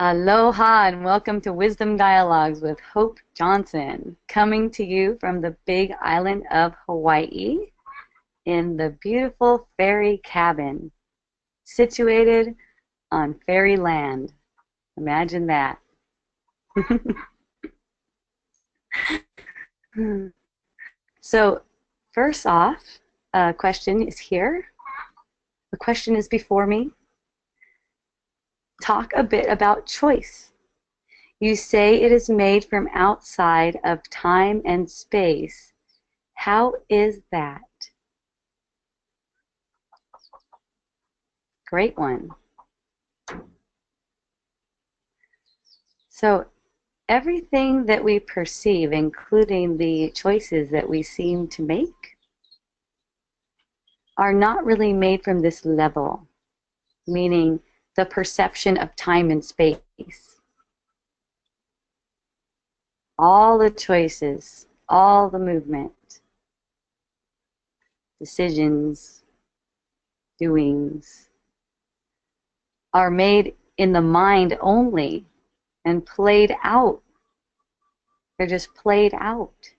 Aloha and welcome to Wisdom Dialogues with Hope Johnson, coming to you from the big island of Hawaii in the beautiful fairy cabin situated on fairy land. Imagine that. So, first off, a question is here. The question is before me. Talk a bit about choice. You say it is made from outside of time and space. How is that? Great one. So everything that we perceive, including the choices that we seem to make, are not really made from this level, meaning the perception of time and space. All the choices, all the movement, decisions, doings, are made in the mind only and played out. They're just played out.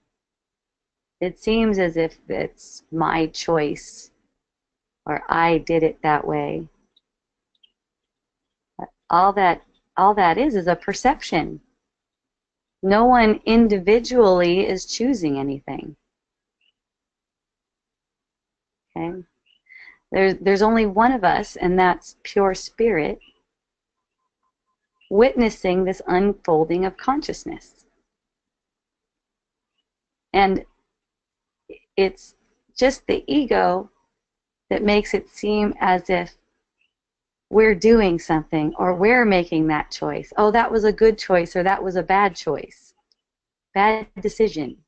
It seems as if it's my choice or I did it that way. But all that is a perception. No one individually is choosing anything. Okay? There's only one of us, and that's pure spirit, witnessing this unfolding of consciousness. And it's just the ego that makes it seem as if we're doing something or we're making that choice. Oh, that was a good choice or that was a bad choice. Bad decision.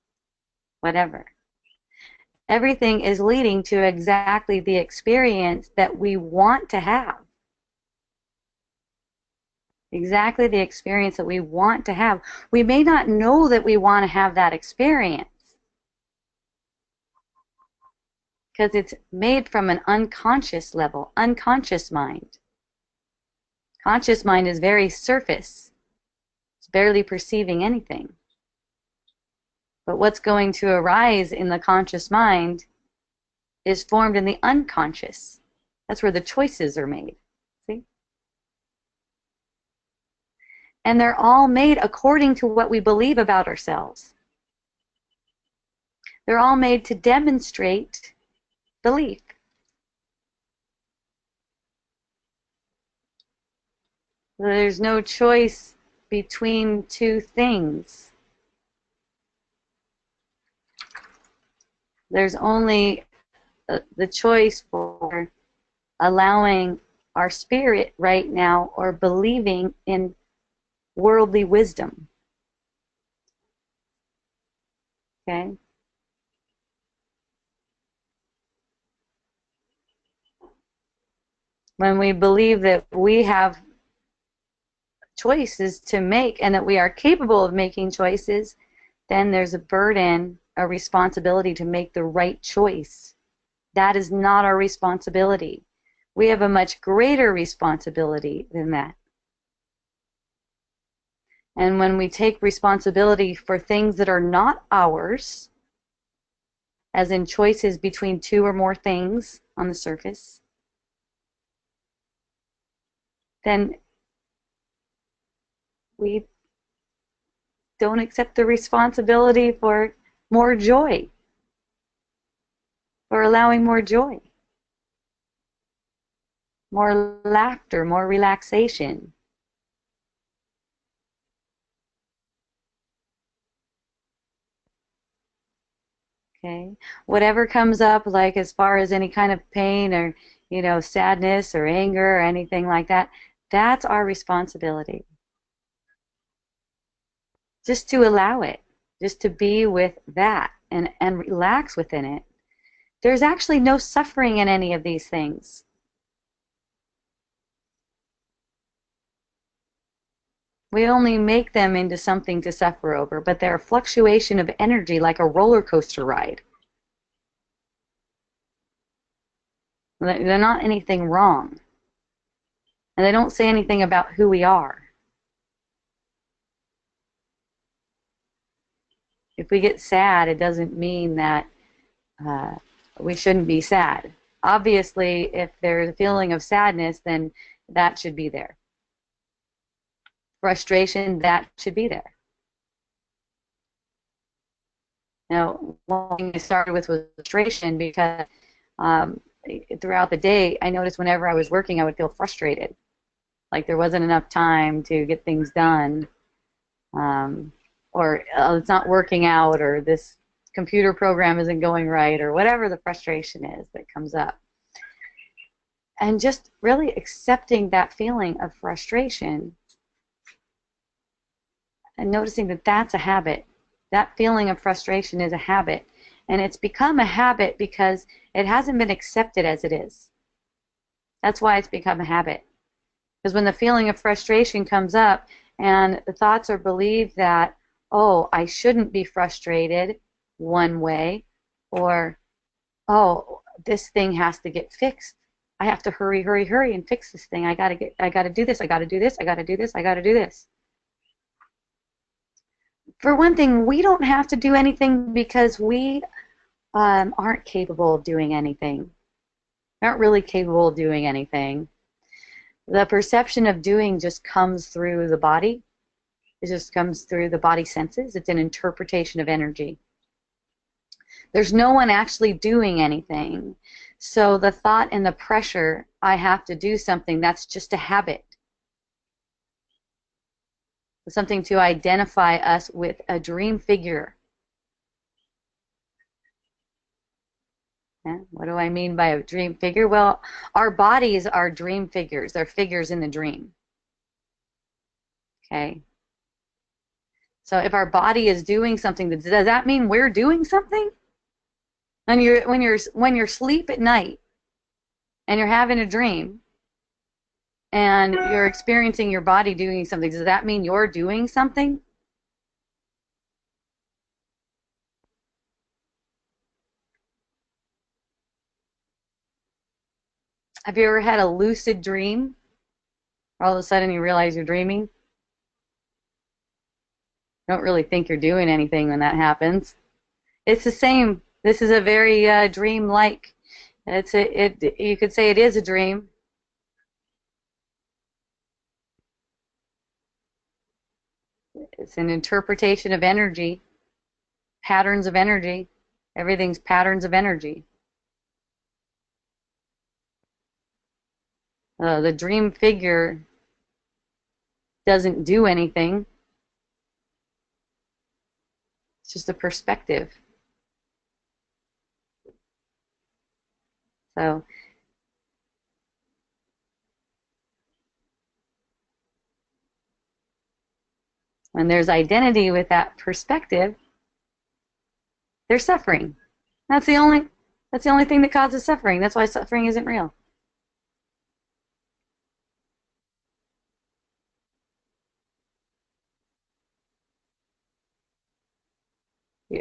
Whatever. Everything is leading to exactly the experience that we want to have. Exactly the experience that we want to have. We may not know that we want to have that experience because it's made from an unconscious level, unconscious mind. Conscious mind is very surface. It's barely perceiving anything. But what's going to arise in the conscious mind is formed in the unconscious. That's where the choices are made. See? And they're all made according to what we believe about ourselves. They're all made to demonstrate belief. There's no choice between two things. There's only the choice for allowing our spirit right now or believing in worldly wisdom. Okay? When we believe that we have choices to make and that we are capable of making choices, then there's a burden, a responsibility to make the right choice. That is not our responsibility. We have a much greater responsibility than that. And when we take responsibility for things that are not ours, as in choices between two or more things on the surface, then we don't accept the responsibility for more joy, for allowing more joy, more laughter, more relaxation. Okay? Whatever comes up, like as far as any kind of pain or, sadness or anger or anything like that, that's our responsibility. Just to allow it, just to be with that and relax within it. There's actually no suffering in any of these things. We only make them into something to suffer over, but they're a fluctuation of energy like a roller coaster ride. They're not anything wrong. And they don't say anything about who we are. If we get sad, it doesn't mean that we shouldn't be sad. Obviously, if there's a feeling of sadness, then that should be there. Frustration, that should be there. Now, one thing I started with was frustration because throughout the day, I noticed whenever I was working, I would feel frustrated. Like there wasn't enough time to get things done, or it's not working out, or this computer program isn't going right, or whatever the frustration is that comes up. And just really accepting that feeling of frustration and noticing that that's a habit. That feeling of frustration is a habit. And it's become a habit because it hasn't been accepted as it is. That's why it's become a habit. Because when the feeling of frustration comes up and the thoughts are believed that, oh, I shouldn't be frustrated one way, or, oh, this thing has to get fixed. I have to hurry, hurry, hurry and fix this thing. I gotta do this, I gotta do this, I gotta do this, I gotta do this. For one thing, we don't have to do anything because we aren't capable of doing anything. We aren't really capable of doing anything. The perception of doing just comes through the body. It just comes through the body senses. It's an interpretation of energy. There's no one actually doing anything. So the thought and the pressure, I have to do something, that's just a habit. Something to identify us with a dream figure. Yeah, what do I mean by a dream figure? Well, our bodies are dream figures. They're figures in the dream. Okay. So if our body is doing something, does that mean we're doing something? When you're asleep at night and you're having a dream and you're experiencing your body doing something, does that mean you're doing something? Have you ever had a lucid dream? All of a sudden you realize you're dreaming? You don't really think you're doing anything when that happens. It's the same. This is a very dream-like. You could say it is a dream. It's an interpretation of energy, patterns of energy. Everything's patterns of energy. The dream figure doesn't do anything. It's just a perspective. So when there's identity with that perspective, there's suffering. That's the only thing that causes suffering. That's why suffering isn't real.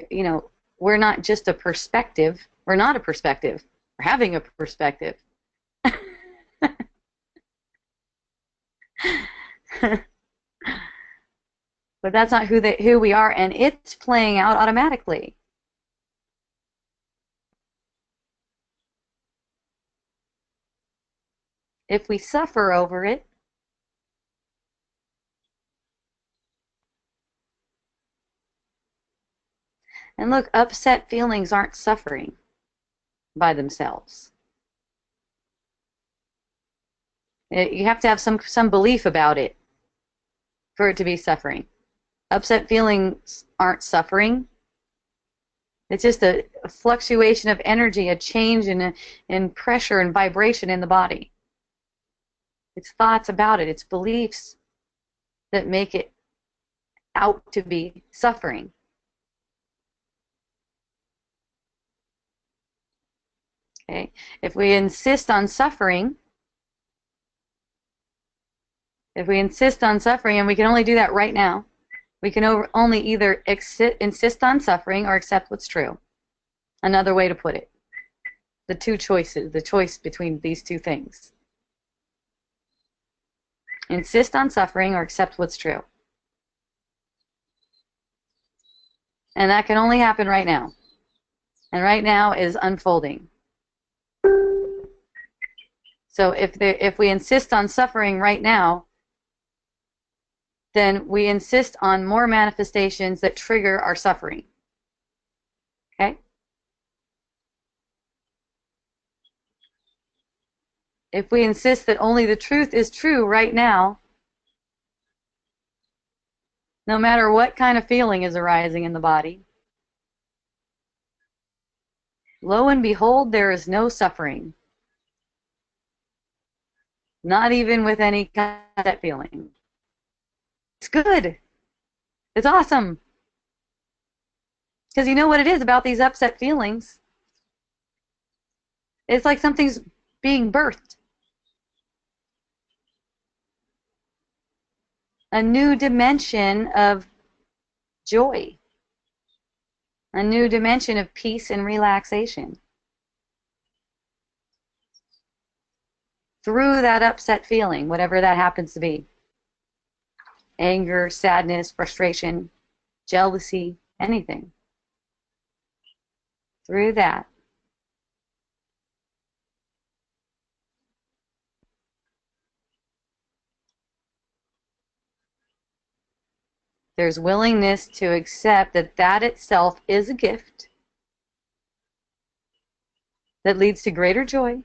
You know, we're not just a perspective. We're not a perspective. We're having a perspective. But that's not who we are, and it's playing out automatically. If we suffer over it, and look, upset feelings aren't suffering by themselves. You have to have some belief about it for it to be suffering. Upset feelings aren't suffering. It's just a fluctuation of energy, a change in pressure and vibration in the body. It's thoughts about it. It's beliefs that make it out to be suffering. Okay? If we insist on suffering, and we can only do that right now, we can only either insist on suffering or accept what's true. Another way to put it. The two choices, the choice between these two things. Insist on suffering or accept what's true. And that can only happen right now. And right now is unfolding. So if we insist on suffering right now, then we insist on more manifestations that trigger our suffering. Okay? If we insist that only the truth is true right now, no matter what kind of feeling is arising in the body, lo and behold, there is no suffering. Not even with any kind of that feeling. It's good. It's awesome. Because you know what it is about these upset feelings? It's like something's being birthed. A new dimension of joy. A new dimension of peace and relaxation. Through that upset feeling, whatever that happens to be. Anger, sadness, frustration, jealousy, anything. Through that. There's willingness to accept that that itself is a gift that leads to greater joy.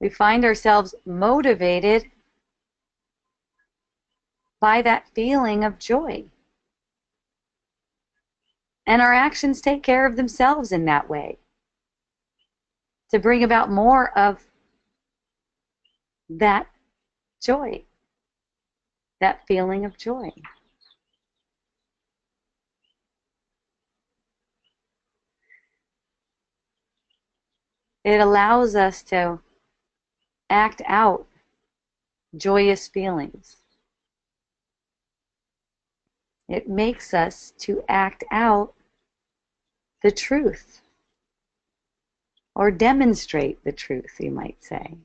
We find ourselves motivated by that feeling of joy. And our actions take care of themselves in that way to bring about more of that joy, that feeling of joy. It allows us to act out joyous feelings. It makes us to act out the truth, or demonstrate the truth, you might say.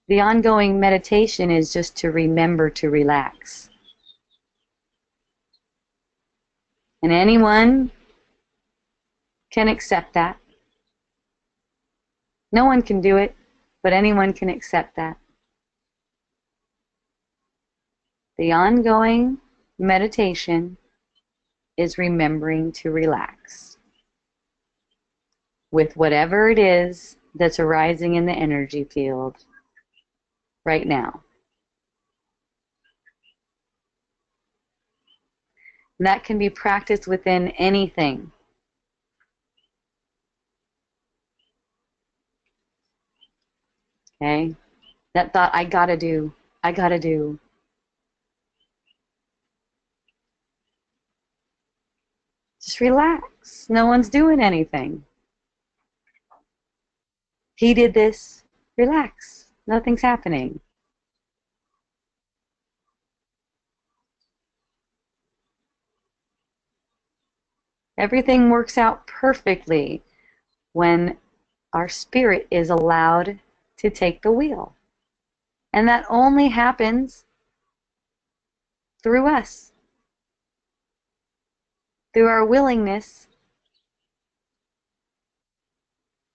The ongoing meditation is just to remember to relax. And anyone can accept that. No one can do it, but anyone can accept that. The ongoing meditation is remembering to relax with whatever it is that's arising in the energy field right now. And that can be practiced within anything. Okay? That thought, I gotta do. Just relax. No one's doing anything. He did this. Relax. Nothing's happening. Everything works out perfectly when our spirit is allowed to take the wheel. And that only happens through us, through our willingness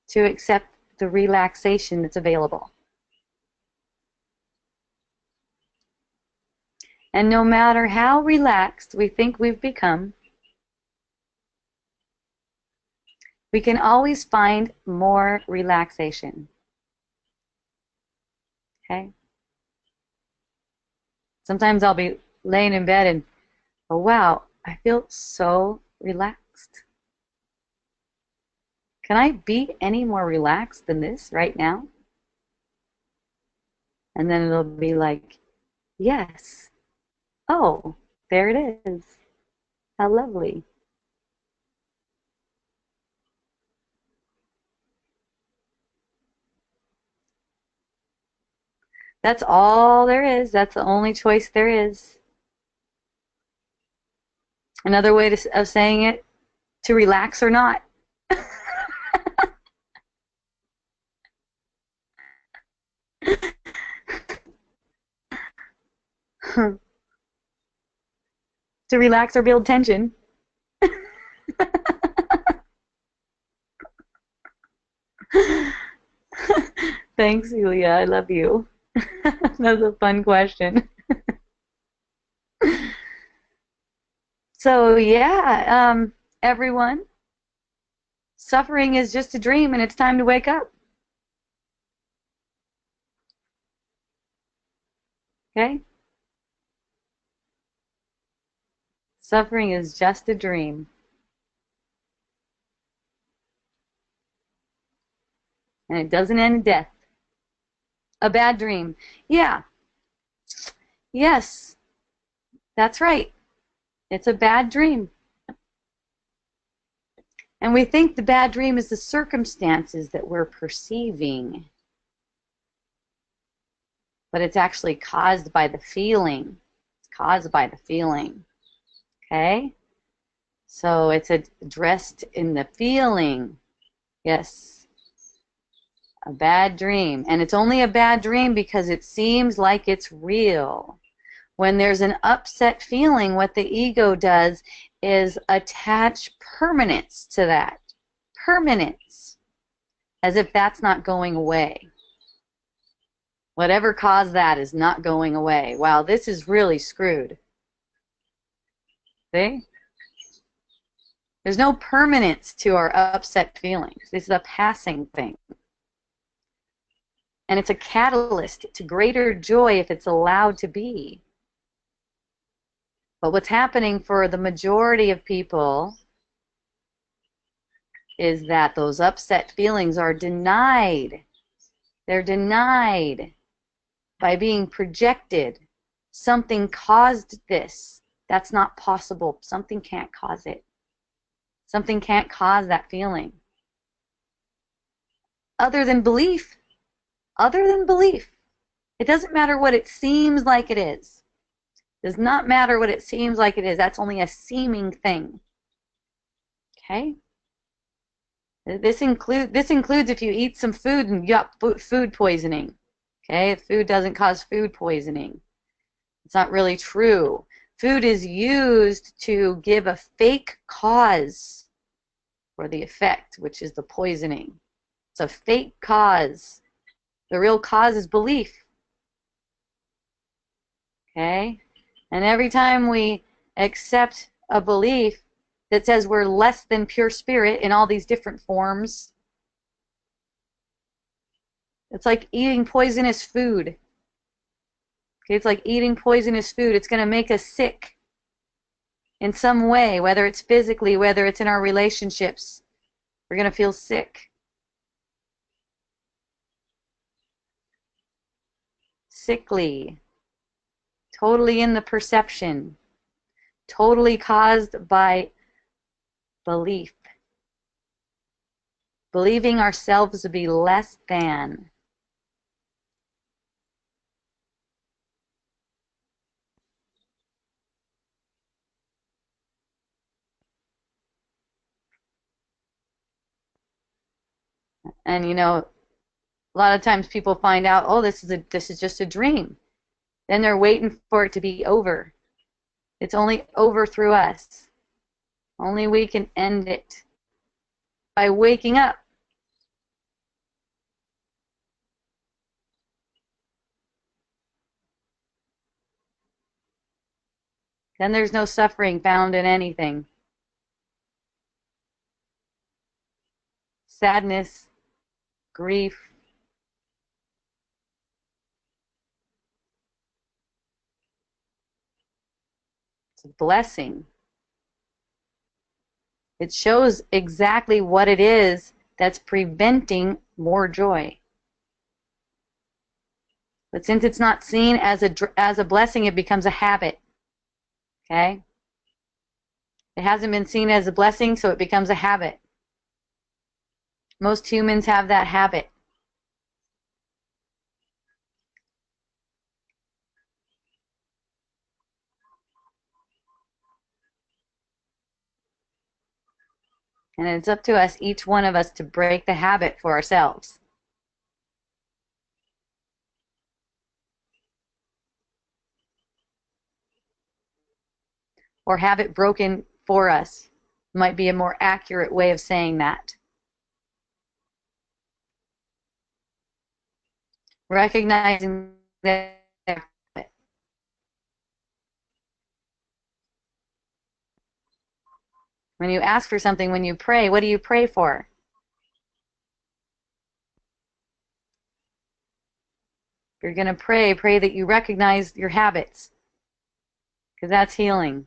to accept the relaxation that's available. And no matter how relaxed we think we've become, we can always find more relaxation. Okay? Sometimes I'll be laying in bed and, oh wow, I feel so relaxed. Can I be any more relaxed than this right now? And then it'll be like, yes. Oh, there it is. How lovely. That's all there is. That's the only choice there is. Another way of saying it, to relax or not. To relax or build tension. Thanks, Julia. I love you. That's a fun question. So yeah, everyone, suffering is just a dream and it's time to wake up. Okay? Suffering is just a dream. And it doesn't end in death. A bad dream. Yeah. Yes. That's right. It's a bad dream. And we think the bad dream is the circumstances that we're perceiving. But it's actually caused by the feeling. It's caused by the feeling. Okay? So it's addressed in the feeling. Yes. A bad dream. And it's only a bad dream because it seems like it's real. When there's an upset feeling, what the ego does is attach permanence to that. Permanence. As if that's not going away. Whatever caused that is not going away. Wow, this is really screwed. See? There's no permanence to our upset feelings. This is a passing thing. And it's a catalyst to greater joy if it's allowed to be. But what's happening for the majority of people is that those upset feelings are denied. They're denied by being projected. Something caused this. That's not possible. Something can't cause it. Something can't cause that feeling. Other than belief. Other than belief. It doesn't matter what it seems like it is. It does not matter what it seems like it is. That's only a seeming thing. Okay? This includes if you eat some food and you got food poisoning. Okay? If food doesn't cause food poisoning. It's not really true. Food is used to give a fake cause for the effect, which is the poisoning. It's a fake cause. The real cause is belief. Okay? And every time we accept a belief that says we're less than pure spirit in all these different forms, it's like eating poisonous food. Okay? It's like eating poisonous food. It's going to make us sick in some way, whether it's physically, whether it's in our relationships. We're going to feel sick. Sickly. Totally in the perception. Totally caused by belief. Believing ourselves to be less than. And you know, a lot of times people find out, oh, this is just a dream. Then they're waiting for it to be over. It's only over through us. Only we can end it by waking up. Then there's no suffering found in anything. Sadness, grief, it's a blessing. It shows exactly what it is that's preventing more joy. But since it's not seen as a blessing, it becomes a habit. Okay? It hasn't been seen as a blessing, so it becomes a habit. Most humans have that habit. And it's up to us, each one of us, to break the habit for ourselves. Or have it broken for us might be a more accurate way of saying that. Recognizing that when you ask for something, when you pray, what do you pray for? If you're going to pray, pray that you recognize your habits, because that's healing.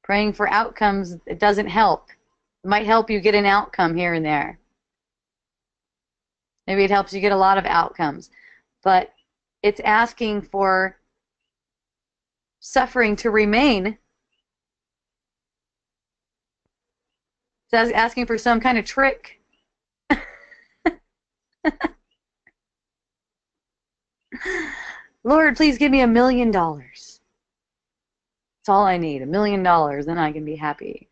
Praying for outcomes, it doesn't help. It might help you get an outcome here and there. Maybe it helps you get a lot of outcomes. But it's asking for suffering to remain. It's asking for some kind of trick. Lord, please give me $1 million. That's all I need, $1 million, then I can be happy.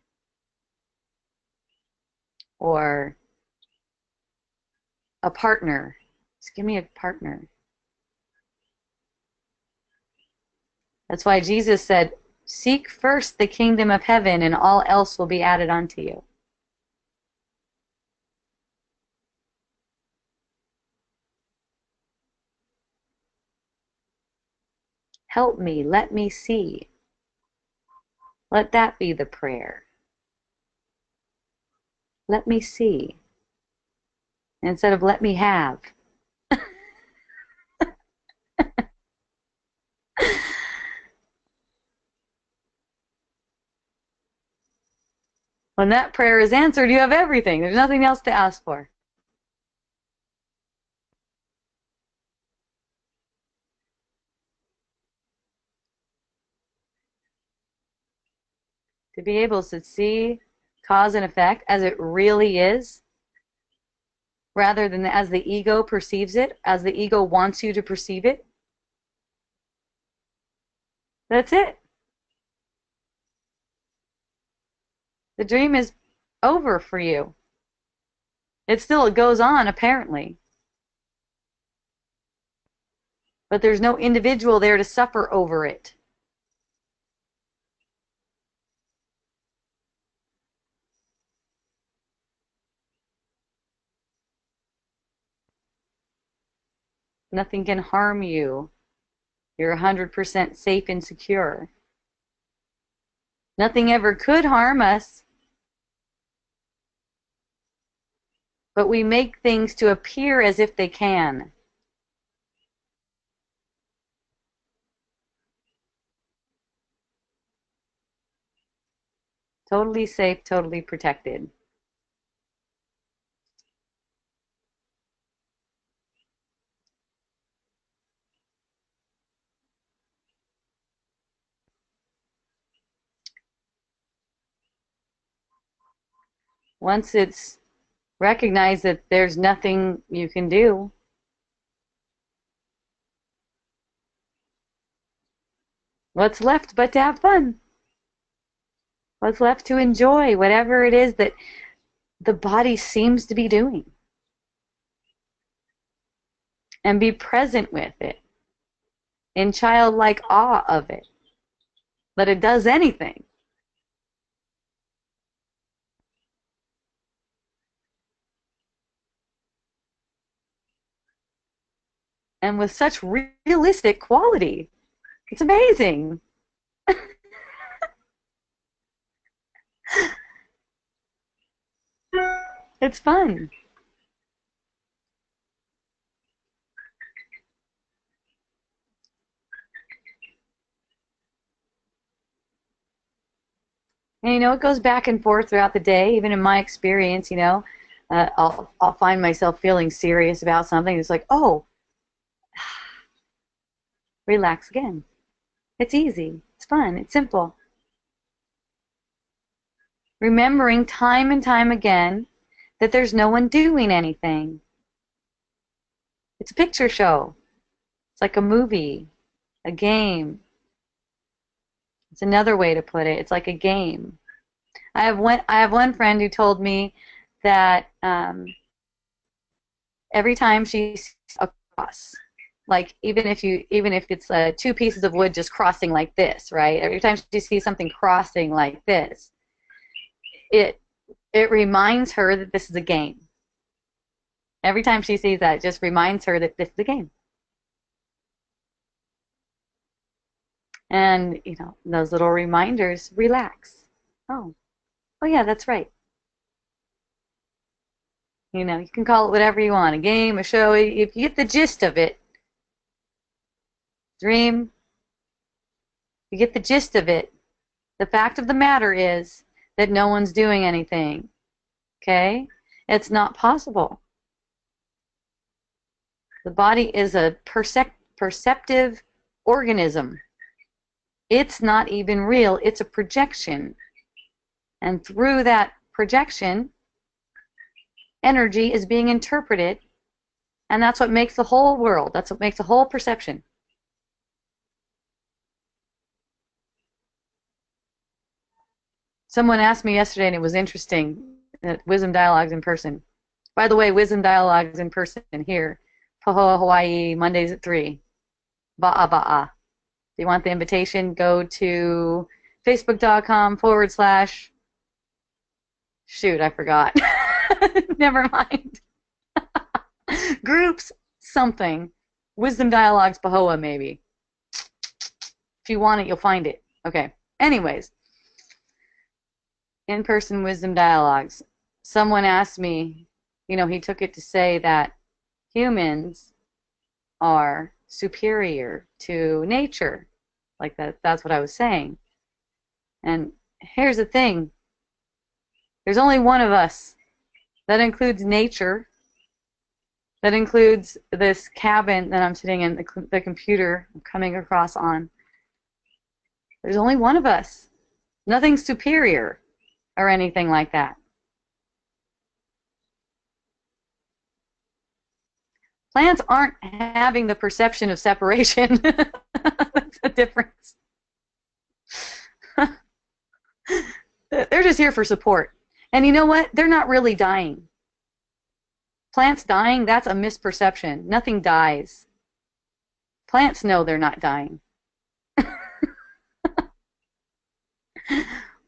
Or a partner. Just give me a partner. That's why Jesus said, seek first the kingdom of heaven and all else will be added unto you. Help me, let me see. Let that be the prayer. Let me see. Instead of let me have. When that prayer is answered, you have everything. There's nothing else to ask for. To be able to see cause and effect as it really is, rather than as the ego perceives it, as the ego wants you to perceive it. That's it. The dream is over for you. It still goes on, apparently. But there's no individual there to suffer over it. Nothing can harm you. You're 100% safe and secure. Nothing ever could harm us. But we make things to appear as if they can. Totally safe, totally protected. Once it's recognized that there's nothing you can do, what's left but to have fun? What's left to enjoy whatever it is that the body seems to be doing? And be present with it, in childlike awe of it, that it does anything. And with such realistic quality. It's amazing. It's fun. And it goes back and forth throughout the day. Even in my experience, I'll find myself feeling serious about something. It's like, oh, relax again. It's easy. It's fun. It's simple. Remembering time and time again that there's no one doing anything. It's a picture show. It's like a movie, a game, It's another way to put it. It's like a game. I have one friend who told me that every time she sees a cross, like even if it's two pieces of wood just crossing like this, right? Every time she sees something crossing like this, it reminds her that this is a game. Every time she sees that, it just reminds her that this is a game. And those little reminders relax. Oh yeah, that's right. You can call it whatever you want, a game, a show. If you get the gist of it, dream, you get the gist of it. The fact of the matter is that no one's doing anything. Okay? It's not possible. The body is a perceptive organism. It's not even real. It's a projection. And through that projection, energy is being interpreted, and that's what makes the whole world. That's what makes the whole perception. Someone asked me yesterday, and it was interesting, at Wisdom Dialogues in person. By the way, Wisdom Dialogues in person here, Pahoa, Hawaii, Mondays at 3. Ba'a ba'a. If you want the invitation, go to facebook.com/ shoot, I forgot. Never mind. Groups something. Wisdom Dialogues Pahoa, maybe. If you want it, you'll find it. Okay. Anyways, in-person Wisdom Dialogues. Someone asked me, he took it to say that humans are superior to nature. Like that's what I was saying. And here's the thing. There's only one of us. That includes nature. That includes this cabin that I'm sitting in, the computer I'm coming across on. There's only one of us. Nothing superior or anything like that. Plants aren't having the perception of separation. That's the difference. They're just here for support. And you know what? They're not really dying. Plants dying, that's a misperception. Nothing dies. Plants know they're not dying.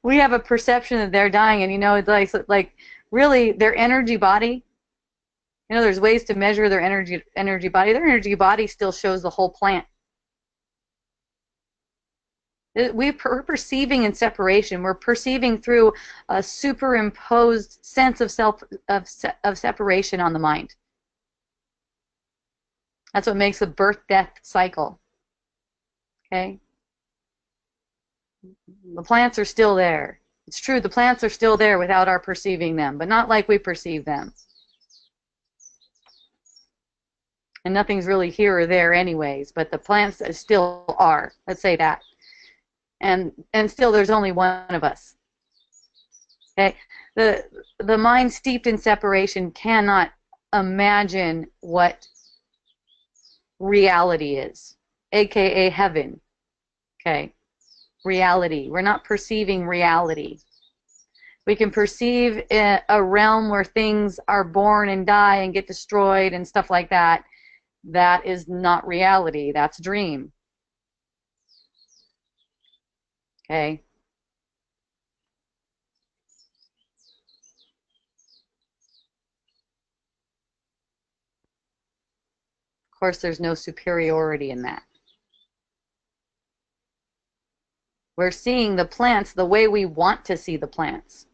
We have a perception that they're dying, and it's like really their energy body. There's ways to measure their energy body. Their energy body still shows the whole plant. We're perceiving in separation. We're perceiving through a superimposed sense of separation on the mind. That's what makes a birth-death cycle. Okay? The plants are still there. It's true, the plants are still there without our perceiving them, but not like we perceive them. And nothing's really here or there anyways, but the plants still are. Let's say that. And still there's only one of us. Okay? The mind steeped in separation cannot imagine what reality is, aka heaven. Okay? Reality. We're not perceiving reality. We can perceive a realm where things are born and die and get destroyed and stuff like that. That is not reality. That's dream. Okay? Of course, there's no superiority in that. We're seeing the plants the way we want to see the plants,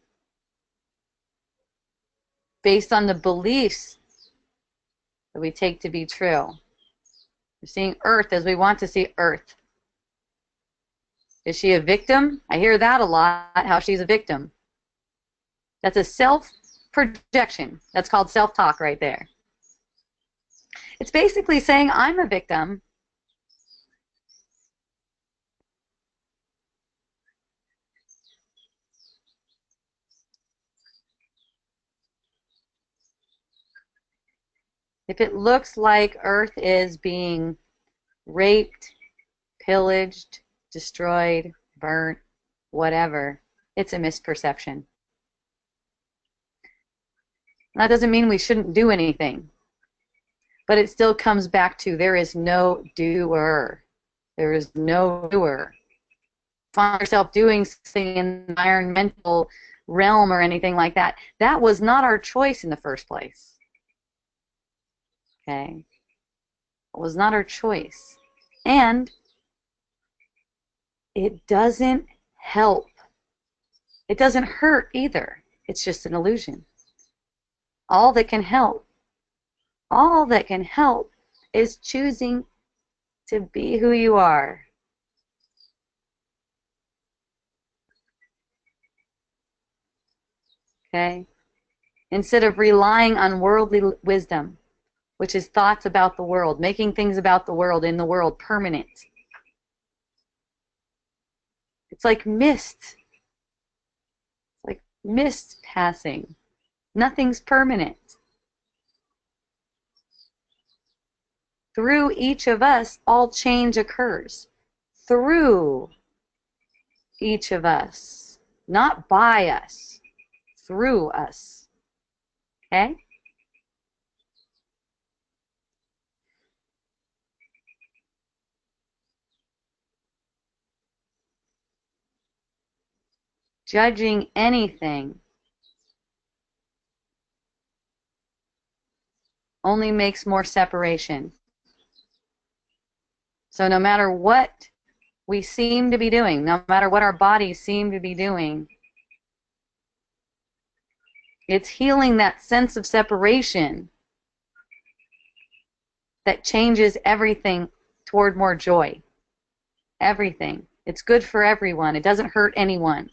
based on the beliefs that we take to be true. We're seeing Earth as we want to see Earth. Is she a victim? I hear that a lot, how she's a victim. That's a self-projection. That's called self-talk right there. It's basically saying, I'm a victim. If it looks like Earth is being raped, pillaged, destroyed, burnt, whatever. It's a misperception. That doesn't mean we shouldn't do anything, but it still comes back to there is no doer. There is no doer. Find yourself doing something in the environmental realm or anything like that. That was not our choice in the first place. Okay? It was not our choice. And it doesn't help. It doesn't hurt either. It's just an illusion. All that can help is choosing to be who you are. Okay? Instead of relying on worldly wisdom, which is thoughts about the world, making things about the world in the world permanent. It's like mist. It's like mist passing. Nothing's permanent. Through each of us, all change occurs. Through each of us. Not by us. Through us. Okay? Judging anything only makes more separation. So no matter what we seem to be doing, no matter what our bodies seem to be doing, it's healing that sense of separation that changes everything toward more joy. Everything. It's good for everyone. It doesn't hurt anyone.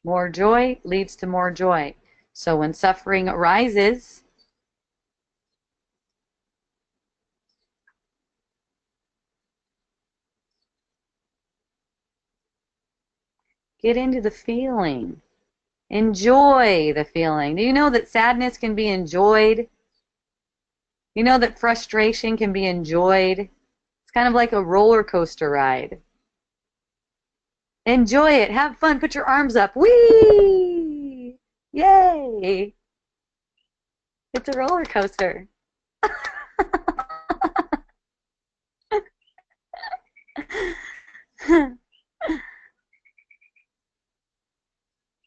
More joy leads to more joy. So when suffering arises, get into the feeling. Enjoy the feeling. Do you know that sadness can be enjoyed? You know that frustration can be enjoyed? It's kind of like a roller coaster ride. Enjoy it. Have fun. Put your arms up. Whee! Yay! It's a roller coaster.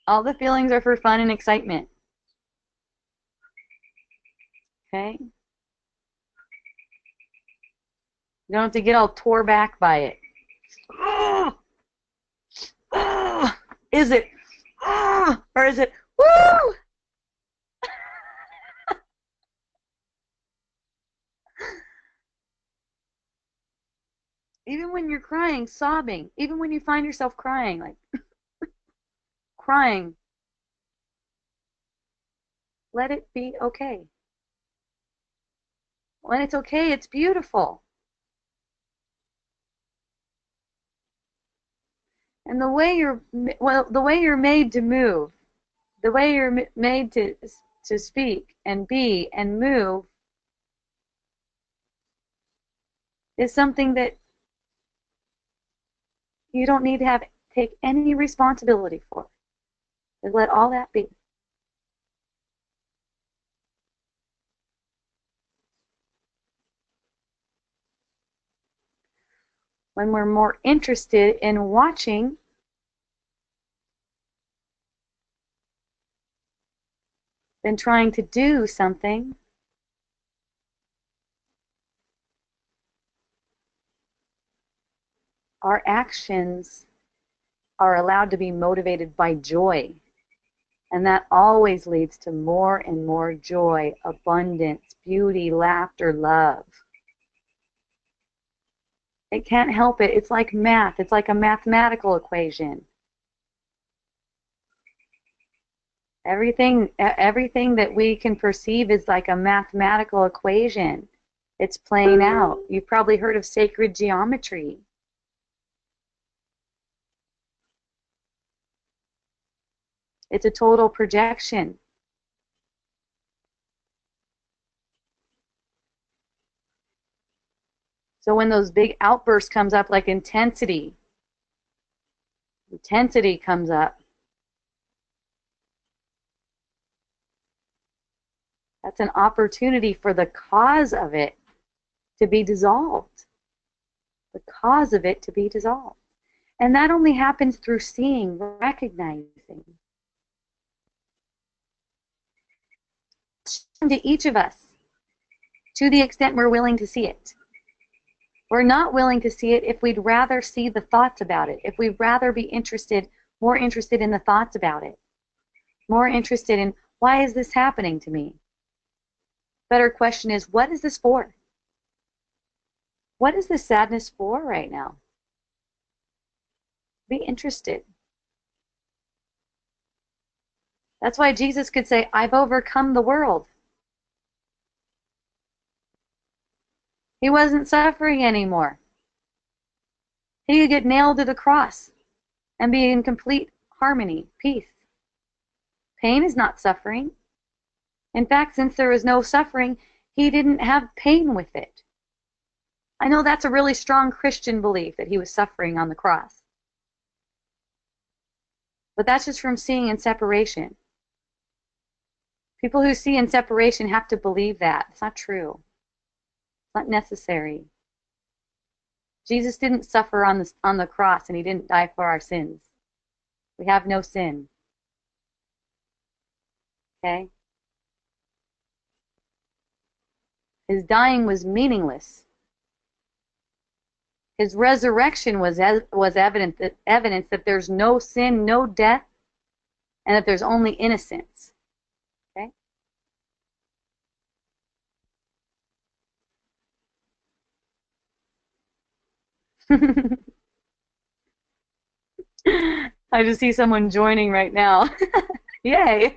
All the feelings are for fun and excitement. Okay? You don't have to get all tore back by it. Is it? Or is it? Woo! Even when you're crying, sobbing, even when you find yourself crying, like crying, let it be okay. When it's okay, it's beautiful. And the way you're made to move, the way you're made to speak and be and move is something that you don't need to take any responsibility for. Just let all that be. When we're more interested in watching than trying to do something, our actions are allowed to be motivated by joy. And that always leads to more and more joy, abundance, beauty, laughter, love. It can't help it. It's like math. It's like a mathematical equation. Everything that we can perceive is like a mathematical equation. It's playing out. You've probably heard of sacred geometry. It's a total projection. So when those big outbursts comes up, like intensity comes up, that's an opportunity for the cause of it to be dissolved. The cause of it to be dissolved. And that only happens through seeing, recognizing. To each of us, to the extent we're willing to see it. We're not willing to see it if we'd rather see the thoughts about it, if we'd rather be more interested in the thoughts about it, more interested in, why is this happening to me? Better question is, what is this for? What is this sadness for right now? Be interested. That's why Jesus could say, I've overcome the world. He wasn't suffering anymore. He could get nailed to the cross and be in complete harmony, peace. Pain is not suffering. In fact, since there was no suffering, he didn't have pain with it. I know that's a really strong Christian belief that he was suffering on the cross. But that's just from seeing in separation. People who see in separation have to believe that. It's not true. It's not necessary. Jesus didn't suffer on the cross, and he didn't die for our sins. We have no sin. Okay? His dying was meaningless. His resurrection was evidence that there's no sin, no death, and that there's only innocence. Okay? I just see someone joining right now. Yay!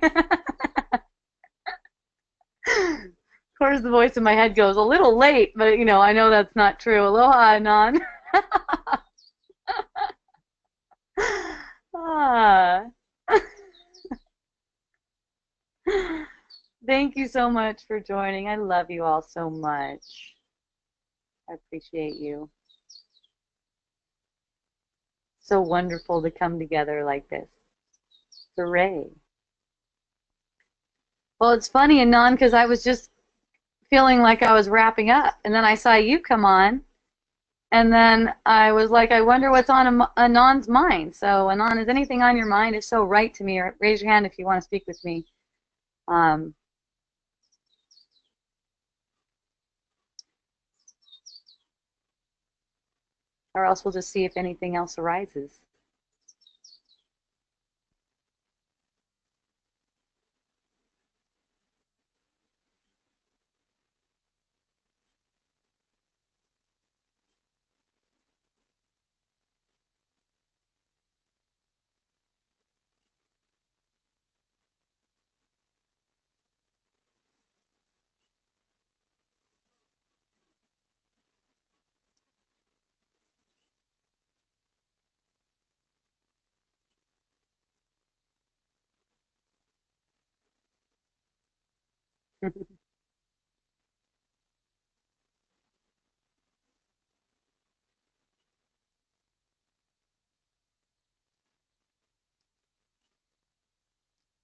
Of course, the voice in my head goes, a little late, but I know that's not true. Aloha, Anon. Ah. Thank you so much for joining. I love you all so much. I appreciate you. So wonderful to come together like this. Hooray. Well, it's funny, Anon, because I was just feeling like I was wrapping up, and then I saw you come on, and then I was like, I wonder what's on Anon's mind. So, Anon, is anything on your mind? If so, write to me, or raise your hand if you want to speak with me. Or else we'll just see if anything else arises.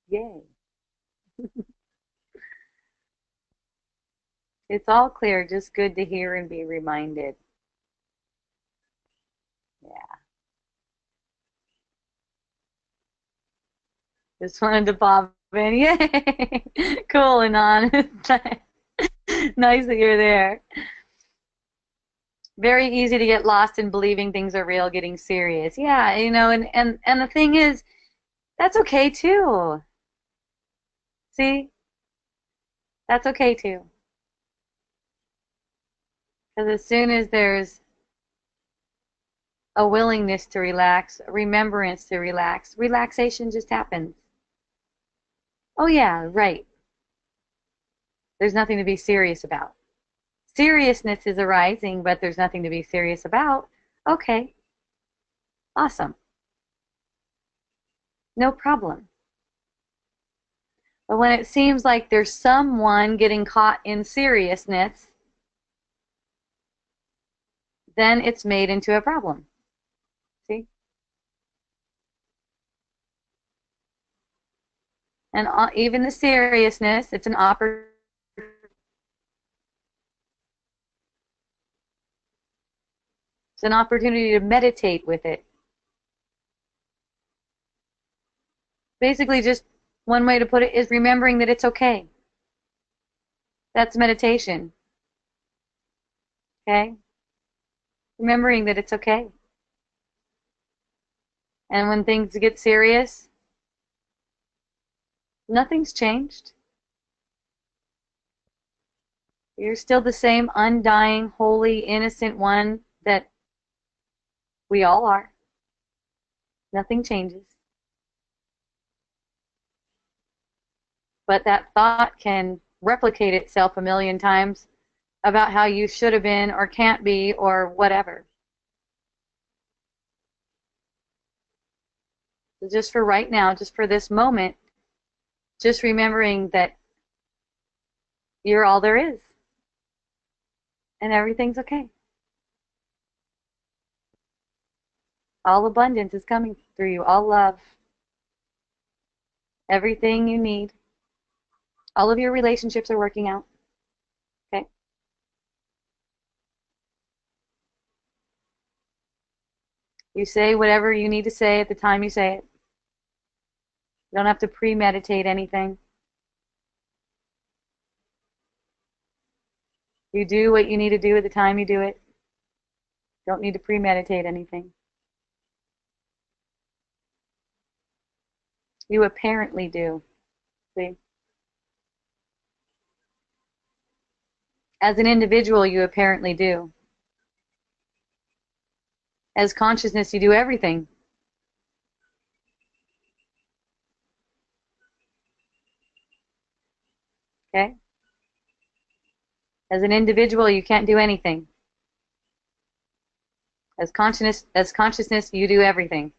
Yay. It's all clear, just good to hear and be reminded. Yeah. Just wanted to pop in. Yay! Cool, Anon. Nice that you're there. Very easy to get lost in believing things are real, getting serious. Yeah, and the thing is, that's okay too. See? That's okay too. Because as soon as there's a willingness to relax, a remembrance to relax, relaxation just happens. Oh yeah, right. There's nothing to be serious about. Seriousness is arising, but there's nothing to be serious about. Okay. Awesome. No problem. But when it seems like there's someone getting caught in seriousness, then it's made into a problem. See? And even the seriousness, it's an opportunity. It's an opportunity to meditate with it. Basically, just one way to put it is remembering that it's okay. That's meditation. Okay? Remembering that it's okay. And when things get serious, nothing's changed. You're still the same undying, holy, innocent one that we all are. Nothing changes. But that thought can replicate itself a million times about how you should have been or can't be or whatever. So just for right now, just for this moment, just remembering that you're all there is. And everything's okay. All abundance is coming through you. All love. Everything you need. All of your relationships are working out. Okay? You say whatever you need to say at the time you say it. You don't have to premeditate anything. You do what you need to do at the time you do it. Don't need to premeditate anything. You apparently do. See? As an individual, you apparently do. As consciousness, you do everything. Okay? As an individual, you can't do anything. As consciousness, you do everything.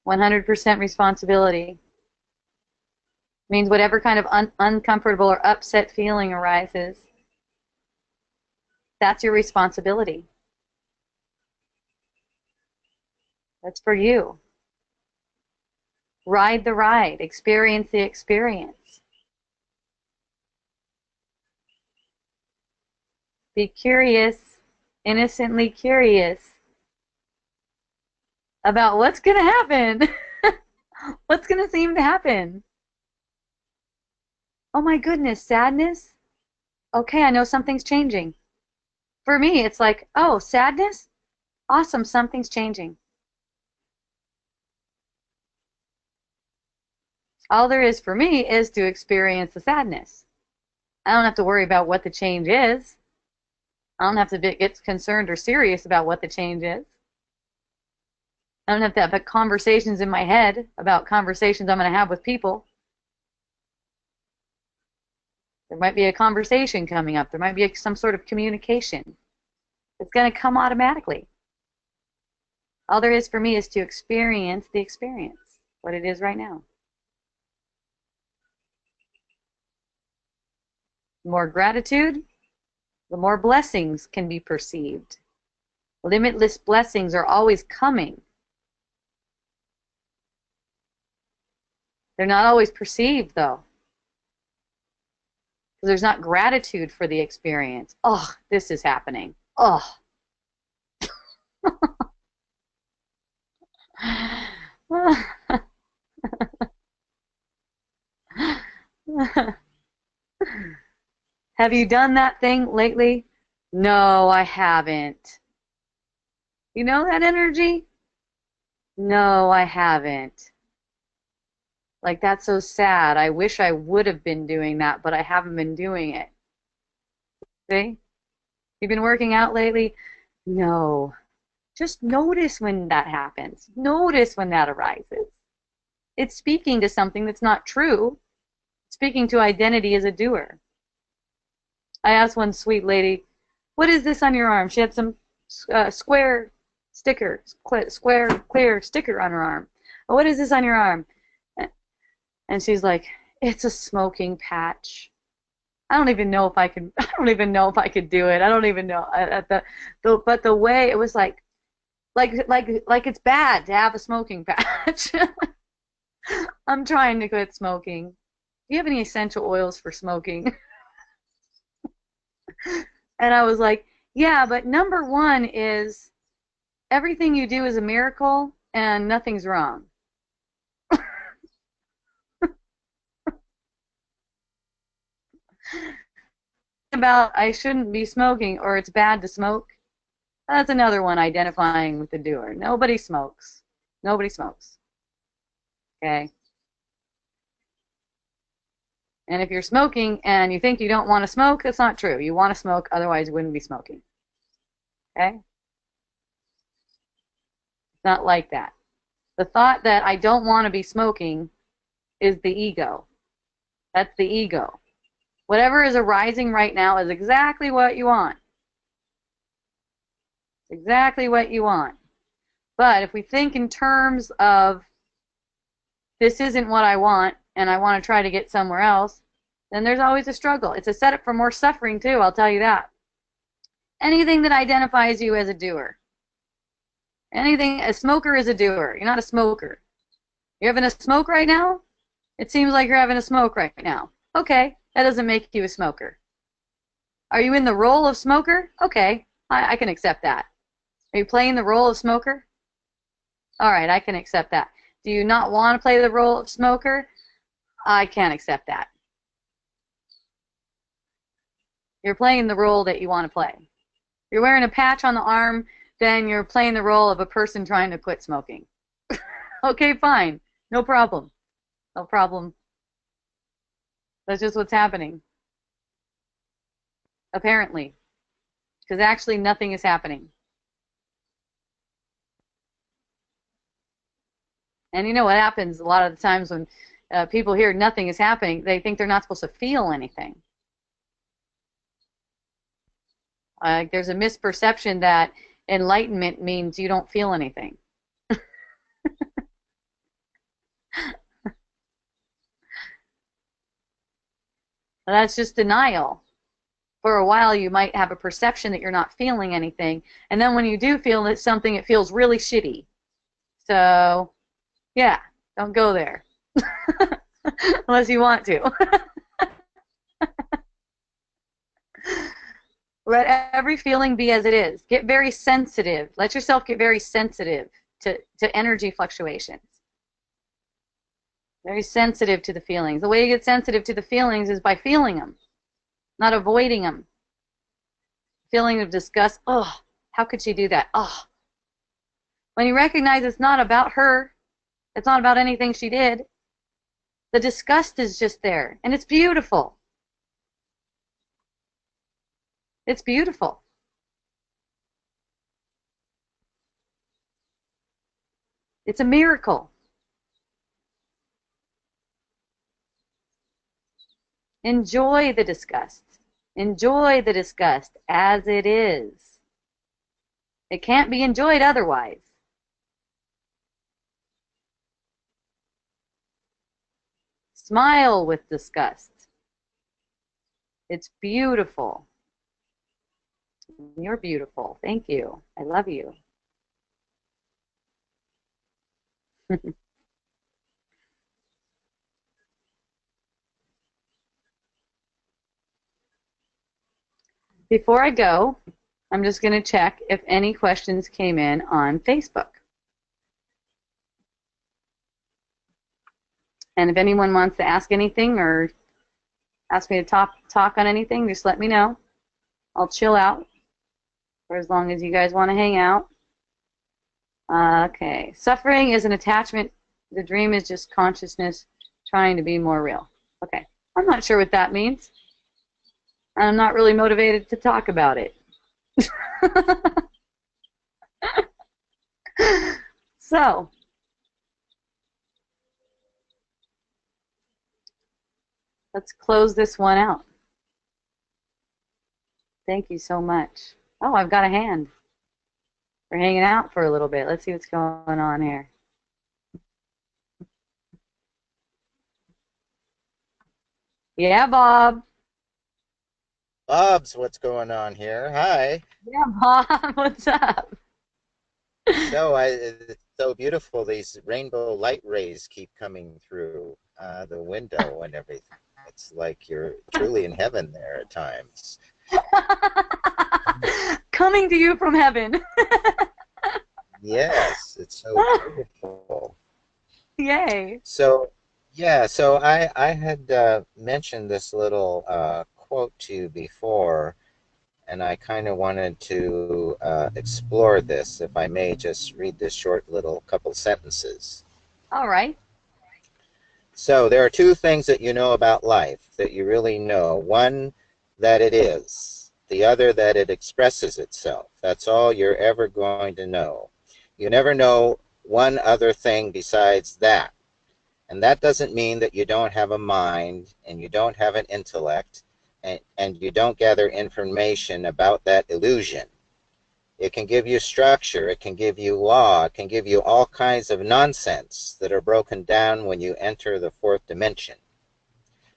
100% responsibility. Means whatever kind of uncomfortable or upset feeling arises, that's your responsibility. That's for you. Ride the ride. Experience the experience. Be curious, innocently curious about what's going to happen. What's going to seem to happen? Oh my goodness, sadness? Okay, I know something's changing. For me, it's like, oh, sadness? Awesome, something's changing. All there is for me is to experience the sadness. I don't have to worry about what the change is. I don't have to get concerned or serious about what the change is. I don't have to have conversations in my head about conversations I'm going to have with people. There might be a conversation coming up. There might be some sort of communication. It's going to come automatically. All there is for me is to experience the experience, what it is right now. The more gratitude, the more blessings can be perceived. Limitless blessings are always coming. They're not always perceived, though. Because there's not gratitude for the experience. Oh, this is happening. Oh. Have you done that thing lately? No, I haven't. You know that energy? No, I haven't. Like, that's so sad. I wish I would have been doing that, but I haven't been doing it. See? You've been working out lately? No. Just notice when that happens. Notice when that arises. It's speaking to something that's not true. It's speaking to identity as a doer. I asked one sweet lady, what is this on your arm? She had some square sticker, square clear sticker on her arm. Oh, what is this on your arm? And she's like, it's a smoking patch. I don't even know if I could. I don't even know if I could do it. I don't even know. But the way it was like it's bad to have a smoking patch. I'm trying to quit smoking. Do you have any essential oils for smoking? And I was like, yeah, but number one is everything you do is a miracle and nothing's wrong. About I shouldn't be smoking or it's bad to smoke. That's another one identifying with the doer. Nobody smokes. Nobody smokes. Okay. And if you're smoking and you think you don't want to smoke, that's not true. You want to smoke, otherwise you wouldn't be smoking. Okay? It's not like that. The thought that I don't want to be smoking is the ego. That's the ego. Whatever is arising right now is exactly what you want. It's exactly what you want. But if we think in terms of this isn't what I want and I want to try to get somewhere else, then there's always a struggle. It's a setup for more suffering too, I'll tell you that. Anything that identifies you as a doer. Anything, a smoker is a doer. You're not a smoker. You're having a smoke right now? It seems like you're having a smoke right now. Okay, that doesn't make you a smoker. Are you in the role of smoker? Okay, I can accept that. Are you playing the role of smoker? All right, I can accept that. Do you not want to play the role of smoker? I can't accept that. You're playing the role that you want to play. If you're wearing a patch on the arm, then you're playing the role of a person trying to quit smoking. Okay, fine. No problem. No problem. That's just what's happening. Apparently. Because actually nothing is happening. And you know what happens a lot of the times when people hear nothing is happening, they think they're not supposed to feel anything. There's a misperception that enlightenment means you don't feel anything. That's just denial. For a while you might have a perception that you're not feeling anything, and then when you do feel something, it feels really shitty. So, yeah, don't go there. Unless you want to. Let every feeling be as it is. Get very sensitive. Let yourself get very sensitive to energy fluctuations. Very sensitive to the feelings. The way you get sensitive to the feelings is by feeling them, not avoiding them. Feeling of disgust. Oh, how could she do that? Oh. When you recognize it's not about her, it's not about anything she did, the disgust is just there, and it's beautiful. It's beautiful. It's a miracle. Enjoy the disgust. Enjoy the disgust as it is. It can't be enjoyed otherwise. Smile with disgust. It's beautiful. You're beautiful. Thank you. I love you. Before I go, I'm just going to check if any questions came in on Facebook. And if anyone wants to ask anything or ask me to talk on anything, just let me know. I'll chill out for as long as you guys want to hang out. Okay. Suffering is an attachment. The dream is just consciousness trying to be more real. Okay. I'm not sure what that means. I'm not really motivated to talk about it. So, let's close this one out. Thank you so much. Oh, I've got a hand. We're hanging out for a little bit. Let's see what's going on here. Yeah, Bob. Bob's what's going on here. Hi. Yeah, Bob, what's up? It's so beautiful. These rainbow light rays keep coming through the window and everything. It's like you're truly in heaven there at times. Coming to you from heaven. Yes, it's so beautiful. Yay. So, yeah, so I had mentioned this little quote to you before, and I kind of wanted to explore this, if I may just read this short little couple sentences. All right. So there are two things that you know about life that you really know. One, that it is. The other, that it expresses itself. That's all you're ever going to know. You never know one other thing besides that. And that doesn't mean that you don't have a mind and you don't have an intellect and you don't gather information about that illusion. It can give you structure, it can give you law, it can give you all kinds of nonsense that are broken down when you enter the fourth dimension.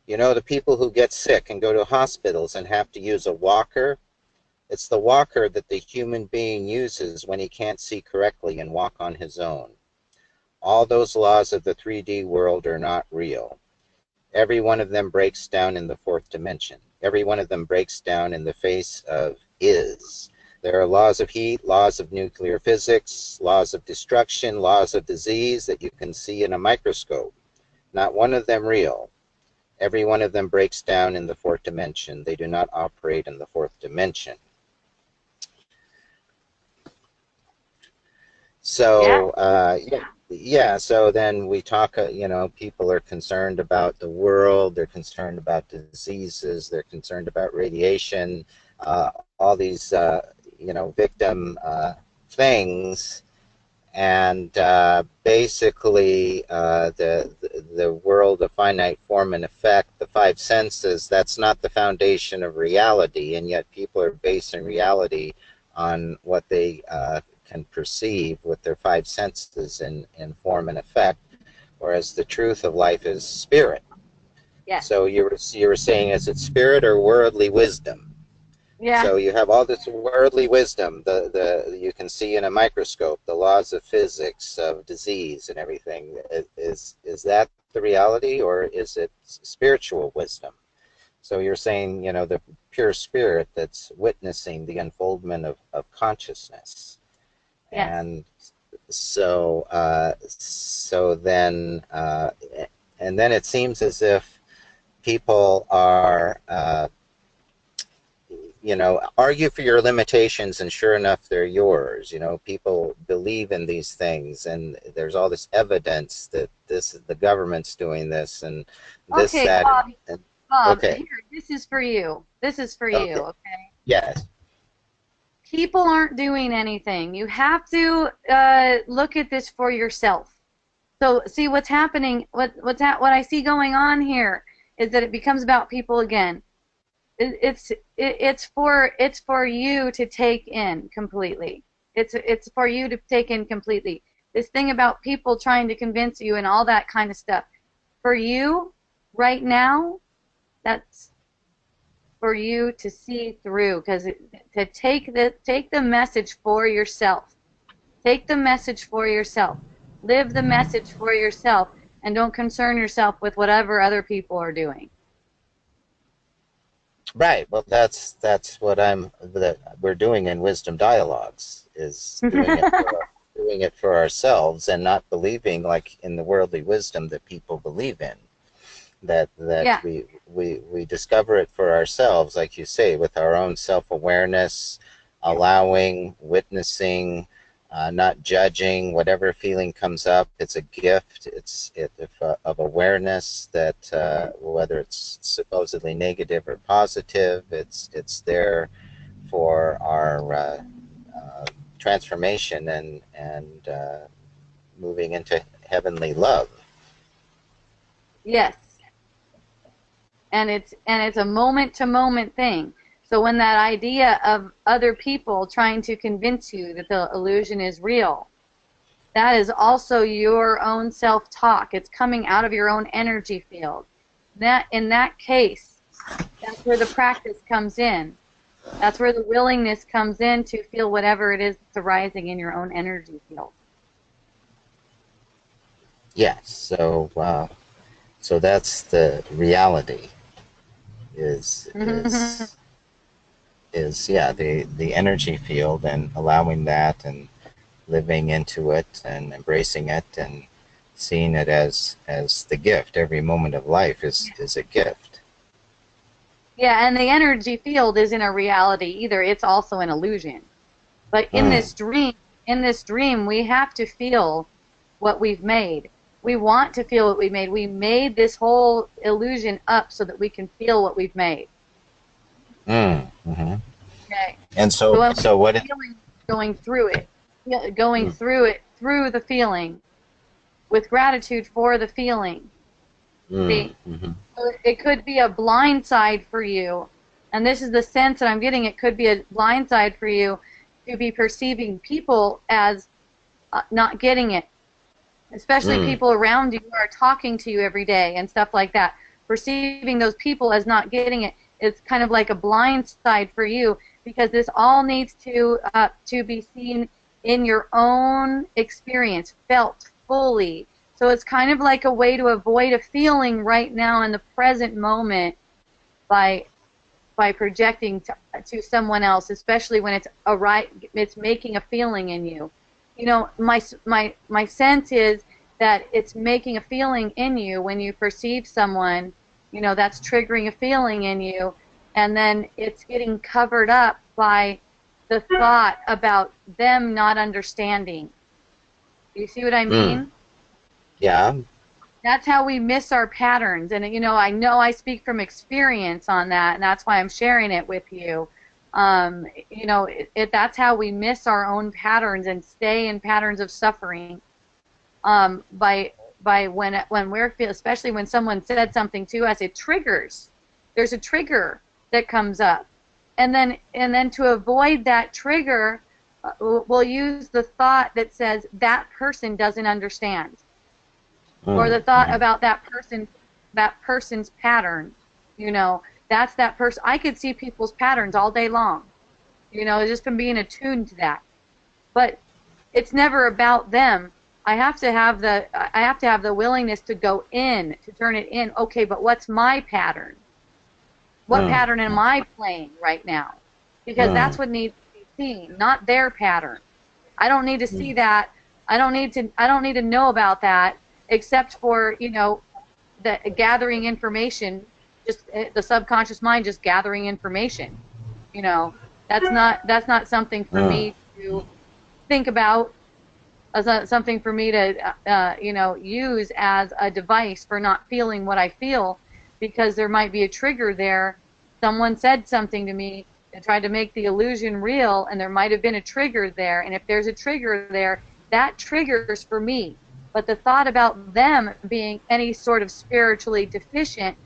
You know, the people who get sick and go to hospitals and have to use a walker, it's the walker that the human being uses when he can't see correctly and walk on his own. All those laws of the 3D world are not real. Every one of them breaks down in the fourth dimension. Every one of them breaks down in the face of is. There are laws of heat, laws of nuclear physics, laws of destruction, laws of disease that you can see in a microscope. Not one of them real. Every one of them breaks down in the fourth dimension. They do not operate in the fourth dimension. Yeah. So, yeah, so then we talk, people are concerned about the world, they're concerned about diseases, they're concerned about radiation, uh, all these, victim things. And basically, the world of finite form and effect, the five senses, that's not the foundation of reality, and yet people are basing reality on what they can perceive with their five senses in form and effect, whereas the truth of life is spirit. Yes. So you were saying, is it spirit or worldly wisdom? Yeah. So you have all this worldly wisdom, the you can see in a microscope, the laws of physics, of disease and everything. Is that the reality, or is it spiritual wisdom? So you're saying, the pure spirit that's witnessing the unfoldment of consciousness. Yes. And so and then it seems as if people are argue for your limitations, and sure enough, they're yours. People believe in these things, and there's all this evidence that the government's doing this, and this, Okay, that, Bob. and Bob, okay, here, this is for you. This is for you, okay, okay? yes, People aren't doing anything. You have to look at this for yourself. So see what's happening. What I see going on here is that it becomes about people again. It's for you to take in completely. It's for you to take in completely. This thing about people trying to convince you and all that kind of stuff. For you, right now, that's for you to see through, because to take the message for yourself. Take the message for yourself. Live the message for yourself, and don't concern yourself with whatever other people are doing. right. Well, that's what that we're doing in Wisdom Dialogues, is doing it for ourselves, and not believing like in the worldly wisdom that people believe in. That Yeah. we discover it for ourselves, like you say, with our own self-awareness, allowing, witnessing, not judging whatever feeling comes up. It's a gift. Of awareness that whether it's supposedly negative or positive, it's there for our transformation and moving into heavenly love. Yes. And it's a moment to moment thing. So when that idea of other people trying to convince you that the illusion is real, that is also your own self-talk. It's coming out of your own energy field. That in that case, That's where the practice comes in. That's where the willingness comes in to feel whatever it is that's arising in your own energy field. Yes. So that's the reality. Is is is yeah, the energy field, and allowing that and living into it and embracing it and seeing it as the gift. Every moment of life is a gift. Yeah, and the energy field isn't a reality either. It's also an illusion. But Mm, in this dream, we have to feel what we've made. We want to feel what we made. We made this whole illusion up so that we can feel what we've made. hmm. Okay. And So so when so what it, we're feeling, going through it, going mm, through it, through the feeling, with gratitude for the feeling. mm, See, hmm. so it could be a blind side for you, and this is the sense that I'm getting. It could be a blind side for you to be perceiving people as not getting it, especially Mm, people around you who are talking to you every day and stuff like that. Perceiving those people as not getting it is kind of like a blind side for you, because this all needs to be seen in your own experience, felt fully. So it's kind of like a way to avoid a feeling right now in the present moment by projecting to someone else, especially when it's making a feeling in you. You know, my sense is that it's making a feeling in you when you perceive someone, you know, that's triggering a feeling in you, and then it's getting covered up by the thought about them not understanding. You see what I mm, mean? yeah. That's how we miss our patterns. And, you know I speak from experience on that, and that's why I'm sharing it with you. That's how we miss our own patterns and stay in patterns of suffering, by when we're especially when someone said something to us, it triggers. There's a trigger that comes up, and then to avoid that trigger, we'll use the thought that says that person doesn't understand, or Mm, the thought hmm. about that person's pattern. you know that's that person. I could see people's patterns all day long, just from being attuned to that. But it's never about them. I have to have the willingness to go in, to turn it in. Okay, but what's my pattern? What Mm, pattern am I playing right now? Because mm, that's what needs to be seen, not their pattern. I don't need to see mm, that. I don't need to know about that, except for, the gathering information, just the subconscious mind just gathering information. You know, that's not something for mm, me to think about. That's not something for me to use as a device for not feeling what I feel, because there might be a trigger there. Someone said something to me and tried to make the illusion real, and there might have been a trigger there. And if there's a trigger there, that triggers for me. But the thought about them being any sort of spiritually deficient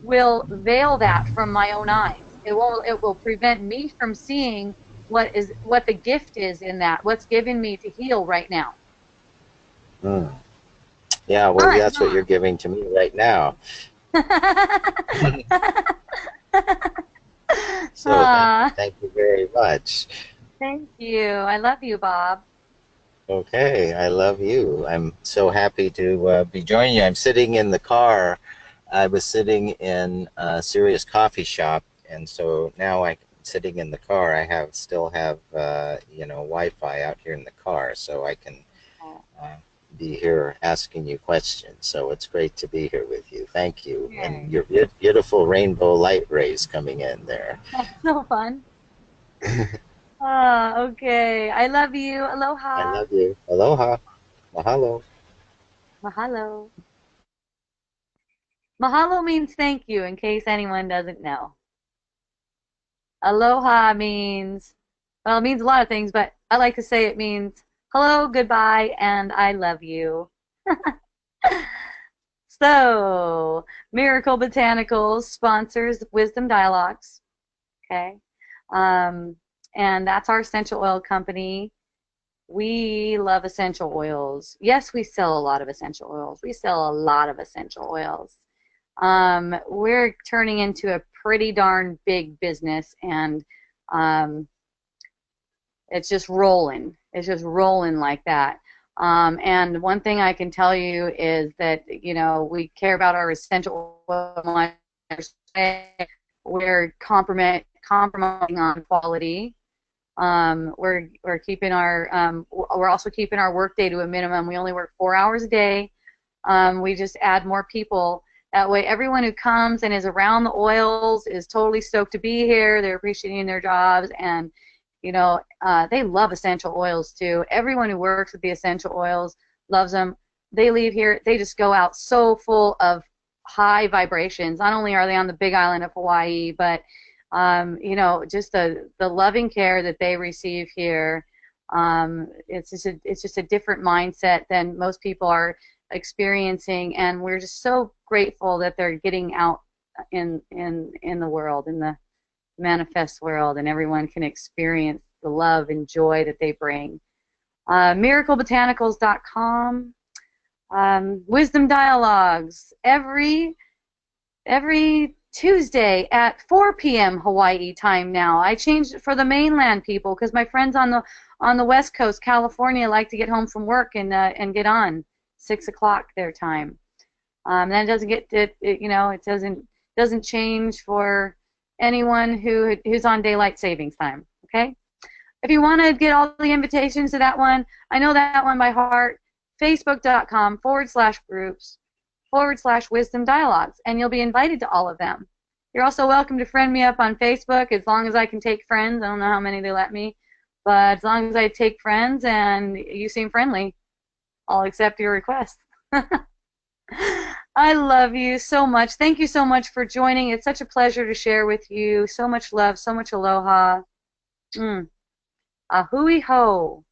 will veil that from my own eyes. It will prevent me from seeing what the gift is in that, what's given me to heal right now. mm. Yeah, well, Fun, that's what you're giving to me right now. huh? So Aw, thank you very much. thank you. I love you, Bob. Okay, I love you. I'm so happy to be joining you. I'm sitting in the car. I was sitting in a serious coffee shop, and so now I'm sitting in the car. Still have Wi-Fi out here in the car, so I can Oh, uh, be here asking you questions. So it's great to be here with you. Thank you, and yay. your beautiful rainbow light rays coming in there. That's so fun. Okay. I love you. I Aloha. love you. Aloha. Mahalo. Mahalo. Mahalo means thank you, in case anyone doesn't know. Aloha means, well, it means a lot of things, but I like to say it means hello, goodbye, and I love you. So, Miracle Botanicals sponsors Wisdom Dialogues. Okay. Um, and that's our essential oil company. We love essential oils. Yes, we sell a lot of essential oils. We sell a lot of essential oils. we're turning into a pretty darn big business, and um, it's just rolling. It's just rolling like that. And one thing I can tell you is that, you know, we care about our essential oil. We're compromising on quality. We're keeping our we're also keeping our work day to a minimum. We only work 4 hours a day. We just add more people. That way, everyone who comes and is around the oils is totally stoked to be here. They're appreciating their jobs, and you know, they love essential oils too. Everyone who works with the essential oils loves them. They leave here, they just go out so full of high vibrations. Not only are they on the Big Island of Hawaii, but you know, just the loving care that they receive here. It's just a different mindset than most people are experiencing, and we're just so grateful that they're getting out in the world, in the manifest world, and everyone can experience the love and joy that they bring. MiracleBotanicals.com, Wisdom Dialogues every Tuesday at 4 p.m. Hawaii time now. I changed it for the mainland people because my friends on the West Coast, California, like to get home from work and get on 6 o'clock their time. That doesn't get it, you know, it doesn't change for anyone who's on daylight savings time. Okay. If you want to get all the invitations to that one, I know that one by heart. Facebook.com/groups/Wisdom Dialogues, and you'll be invited to all of them. You're also welcome to friend me up on Facebook as long as I can take friends. I don't know how many they let me, but as long as I take friends and you seem friendly, I'll accept your request. I love you so much. Thank you so much for joining. It's such a pleasure to share with you. So much love, so much aloha. Ahui ho.